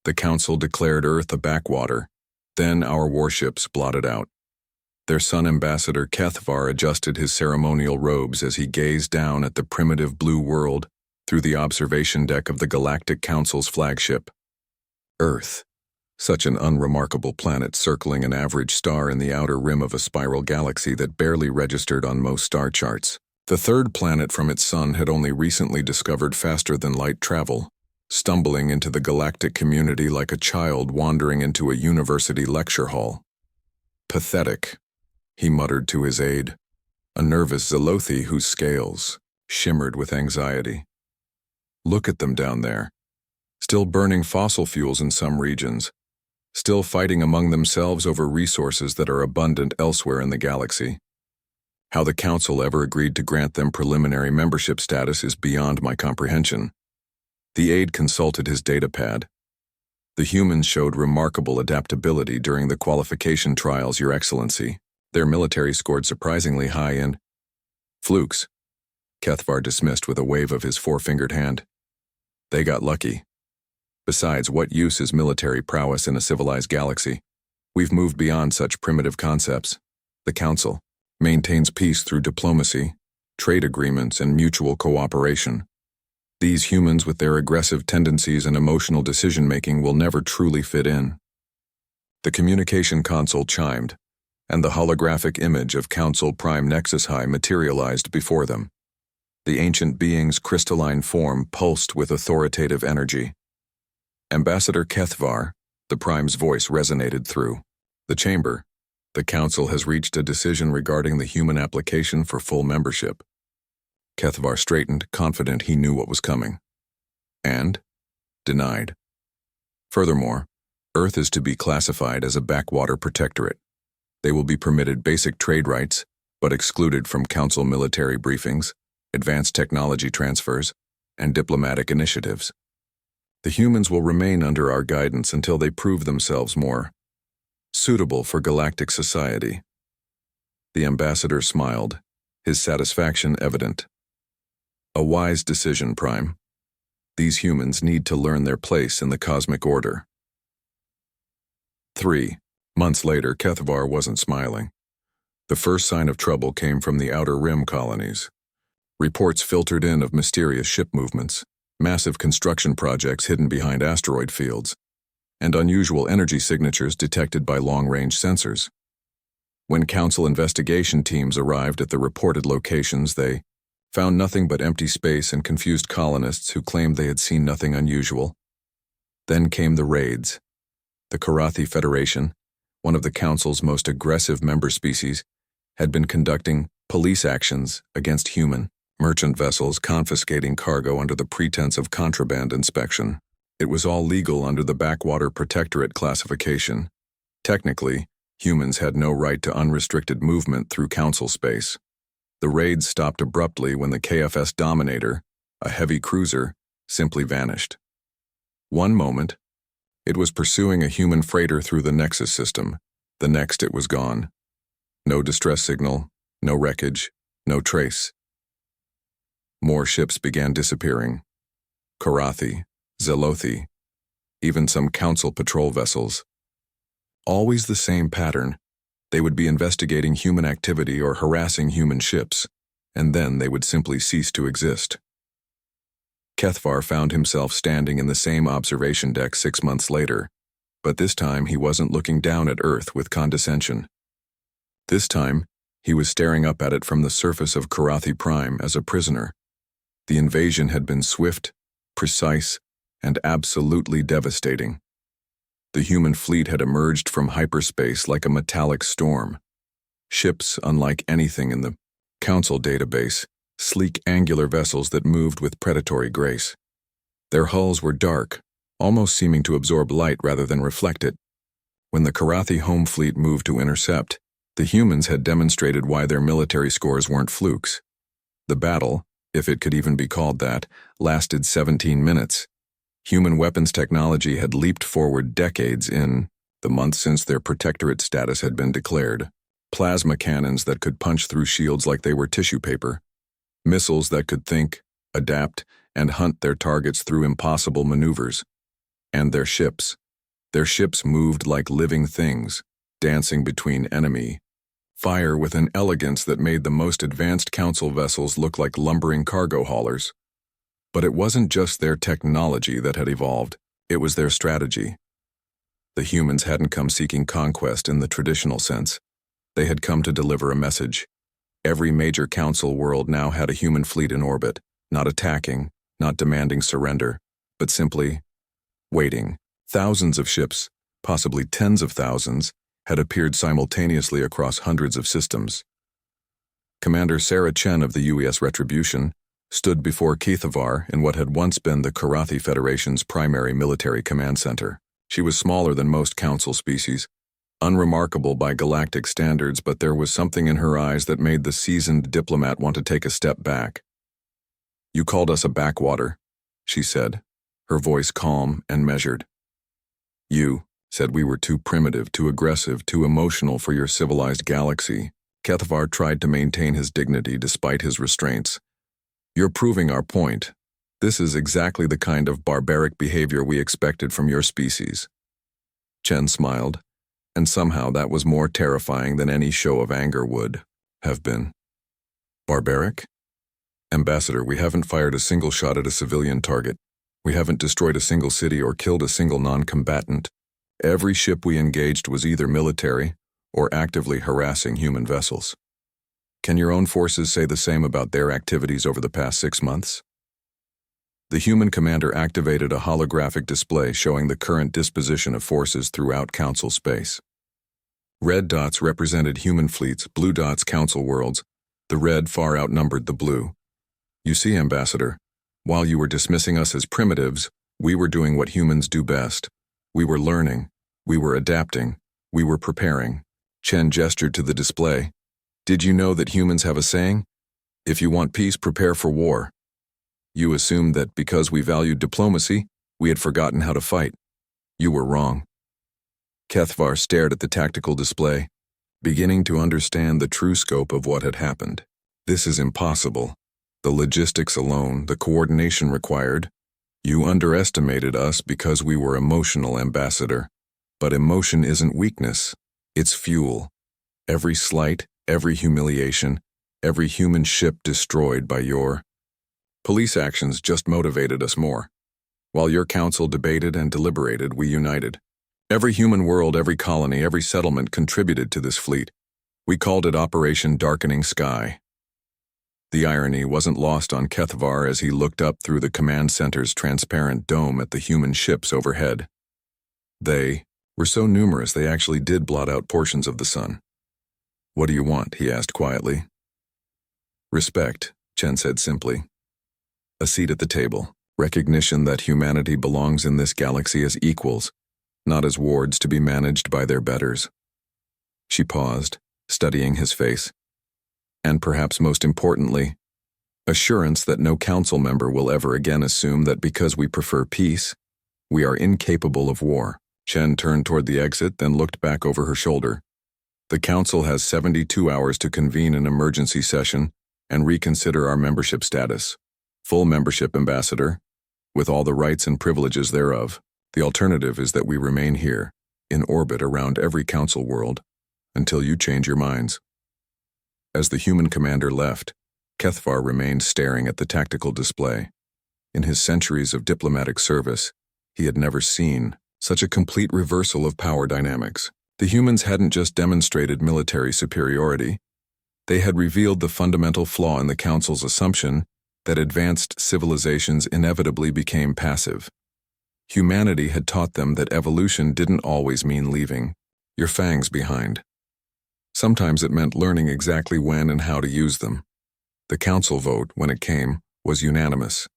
The Council declared Earth a backwater. Then our warships blotted out. Their Sun Ambassador Kethvar adjusted his ceremonial robes as he gazed down at the primitive blue world through the observation deck of the Galactic Council's flagship. Earth. Such an unremarkable planet circling an average star in the outer rim of a spiral galaxy that barely registered on most star charts. The third planet from its sun had only recently discovered faster-than-light travel, stumbling into the galactic community like a child wandering into a university lecture hall. Pathetic, he muttered to his aide, a nervous Zelothi whose scales shimmered with anxiety. Look at them down there, still burning fossil fuels in some regions, still fighting among themselves over resources that are abundant elsewhere in the galaxy. How the Council ever agreed to grant them preliminary membership status is beyond my comprehension. The aide consulted his datapad. The humans showed remarkable adaptability during the qualification trials, Your Excellency. Their military scored surprisingly high in flukes, Kethvar dismissed with a wave of his four-fingered hand. They got lucky. Besides, what use is military prowess in a civilized galaxy? We've moved beyond such primitive concepts. The Council maintains peace through diplomacy, trade agreements, and mutual cooperation. These humans with their aggressive tendencies and emotional decision-making will never truly fit in. The communication console chimed, and the holographic image of Council Prime Nexus High materialized before them. The ancient being's crystalline form pulsed with authoritative energy. Ambassador Kethvar, the Prime's voice resonated through the chamber. The Council has reached a decision regarding the human application for full membership. Kethvar straightened, confident he knew what was coming. And denied. Furthermore, Earth is to be classified as a backwater protectorate. They will be permitted basic trade rights, but excluded from Council military briefings, advanced technology transfers, and diplomatic initiatives. The humans will remain under our guidance until they prove themselves more suitable for galactic society. The ambassador smiled, his satisfaction evident. A wise decision, Prime. These humans need to learn their place in the cosmic order. 3 months later, Kethvar wasn't smiling. The first sign of trouble came from the Outer Rim colonies. Reports filtered in of mysterious ship movements, massive construction projects hidden behind asteroid fields, and unusual energy signatures detected by long-range sensors. When Council investigation teams arrived at the reported locations, they found nothing but empty space and confused colonists who claimed they had seen nothing unusual. Then came the raids. The Karathi Federation, one of the Council's most aggressive member species, had been conducting police actions against human merchant vessels, confiscating cargo under the pretense of contraband inspection. It was all legal under the Backwater Protectorate classification. Technically, humans had no right to unrestricted movement through Council space. The raids stopped abruptly when the KFS Dominator, a heavy cruiser, simply vanished. One moment, it was pursuing a human freighter through the Nexus system. The next, it was gone. No distress signal, no wreckage, no trace. More ships began disappearing. Karathi, Zelothi, even some Council patrol vessels. Always the same pattern. They would be investigating human activity or harassing human ships, and then they would simply cease to exist. Kethvar found himself standing in the same observation deck 6 months later, but this time he wasn't looking down at Earth with condescension. This time, he was staring up at it from the surface of Karathi Prime as a prisoner. The invasion had been swift, precise, and absolutely devastating. The human fleet had emerged from hyperspace like a metallic storm. Ships unlike anything in the Council database, sleek angular vessels that moved with predatory grace. Their hulls were dark, almost seeming to absorb light rather than reflect it. When the Karathi home fleet moved to intercept, the humans had demonstrated why their military scores weren't flukes. The battle, if it could even be called that, lasted 17 minutes. Human weapons technology had leaped forward decades in the months since their protectorate status had been declared. Plasma cannons that could punch through shields like they were tissue paper. Missiles that could think, adapt, and hunt their targets through impossible maneuvers. And their ships. Their ships moved like living things, dancing between enemy fire with an elegance that made the most advanced council vessels look like lumbering cargo haulers. But it wasn't just their technology that had evolved, it was their strategy. The humans hadn't come seeking conquest in the traditional sense. They had come to deliver a message. Every major council world now had a human fleet in orbit, not attacking, not demanding surrender, but simply waiting. Thousands of ships, possibly tens of thousands, had appeared simultaneously across hundreds of systems. Commander Sarah Chen of the UES Retribution stood before Kethavar in what had once been the Karathi Federation's primary military command center. She was smaller than most council species, unremarkable by galactic standards, but there was something in her eyes that made the seasoned diplomat want to take a step back. "You called us a backwater," she said, her voice calm and measured. "You said we were too primitive, too aggressive, too emotional for your civilized galaxy." Kethavar tried to maintain his dignity despite his restraints. "You're proving our point. This is exactly the kind of barbaric behavior we expected from your species." Chen smiled, and somehow that was more terrifying than any show of anger would have been. "Barbaric? Ambassador, we haven't fired a single shot at a civilian target. We haven't destroyed a single city or killed a single non-combatant. Every ship we engaged was either military or actively harassing human vessels. Can your own forces say the same about their activities over the past 6 months?" The human commander activated a holographic display showing the current disposition of forces throughout Council space. Red dots represented human fleets, blue dots Council worlds. The red far outnumbered the blue. "You see, Ambassador, while you were dismissing us as primitives, we were doing what humans do best. We were learning, we were adapting, we were preparing." Chen gestured to the display. "Did you know that humans have a saying? If you want peace, prepare for war. You assumed that because we valued diplomacy, we had forgotten how to fight. You were wrong." Kethavar stared at the tactical display, beginning to understand the true scope of what had happened. "This is impossible. The logistics alone, the coordination required. You underestimated us because we were emotional, Ambassador. But emotion isn't weakness, it's fuel. Every slight, every humiliation, every human ship destroyed by your police actions just motivated us more. While your council debated and deliberated, we united. Every human world, every colony, every settlement contributed to this fleet. We called it Operation Darkening Sky." The irony wasn't lost on Kethavar as he looked up through the command center's transparent dome at the human ships overhead. They were so numerous they actually did blot out portions of the sun. "What do you want?" he asked quietly. "Respect," Chen said simply. "A seat at the table. Recognition that humanity belongs in this galaxy as equals, not as wards to be managed by their betters." She paused, studying his face. "And perhaps most importantly, assurance that no council member will ever again assume that because we prefer peace, we are incapable of war." Chen turned toward the exit, then looked back over her shoulder. "The council has 72 hours to convene an emergency session and reconsider our membership status. Full membership, Ambassador, with all the rights and privileges thereof. The alternative is that we remain here, in orbit around every council world, until you change your minds." As the human commander left, Kethavar remained staring at the tactical display. In his centuries of diplomatic service, he had never seen such a complete reversal of power dynamics. The humans hadn't just demonstrated military superiority, they had revealed the fundamental flaw in the Council's assumption that advanced civilizations inevitably became passive. Humanity had taught them that evolution didn't always mean leaving your fangs behind. Sometimes it meant learning exactly when and how to use them. The Council vote, when it came, was unanimous.